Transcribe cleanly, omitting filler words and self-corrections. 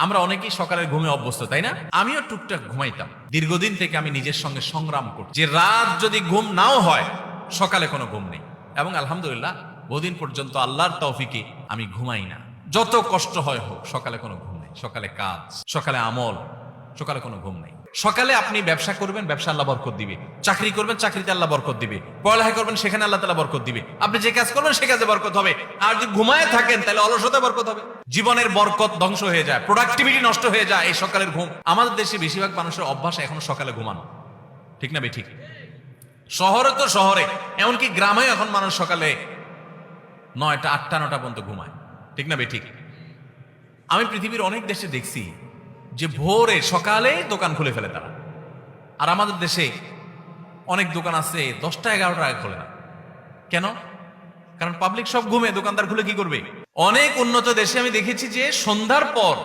আমরা অনেকেই সকালের ঘুমে অভ্যস্ত, তাই না? আমিও টুকটাক ঘুমাইতাম। দীর্ঘদিন থেকে আমি নিজের সঙ্গে সংগ্রাম করছি যে রাত যদি ঘুম নাও হয়, সকালে কোনো ঘুম নেই। এবং আলহামদুলিল্লাহ বহুদিন পর্যন্ত আল্লাহর তৌফিকে আমি ঘুমাই না। যত কষ্ট হয় হোক, সকালে কোনো ঘুম নেই। সকালে কাজ, সকালে আমল, সকালে কোনো ঘুম নেই। সকালে আপনি ব্যবসা করবেন, ব্যবসা আল্লাহ বরকত দিবে। চাকরি করবেন, চাকরিতে আল্লাহ বরকত দিবে। পড়ালেখা করবেন, সেখানে আল্লাহ তাআলা বরকত দিবে। আপনি যে কাজ করবেন সে কাজে বরকত হবে। আর যদি ঘুমায় থাকেন তাহলে অলসতা বরকত হবে। জীবনের বরকত ধ্বংস হয়ে যায়, প্রোডাক্টিভিটি নষ্ট হয়ে যায় এই সকালের ঘুম। আমাদের দেশে বেশিরভাগ মানুষের অভ্যাস এখনো সকালে ঘুমানো, ঠিক না ঠিক? শহরে তো শহরে, এমনকি গ্রামেও এখন মানুষ সকালে 9টা 8টা 9টা পর্যন্ত ঘুমায়, ঠিক না ঠিক? আমি পৃথিবীর অনেক দেশে দেখছি যে ভোরে সকালে দোকান খুলে ফেলে তারা। আর আমাদের দেশে অনেক দোকান আছে 10টা 11টা আগে খোলে না। কেন? কারণ পাবলিক সব ঘুমে, দোকানদার খুলে কি করবে? অনেক উন্নত দেশে আমি দেখেছি যে সন্ধ্যার পর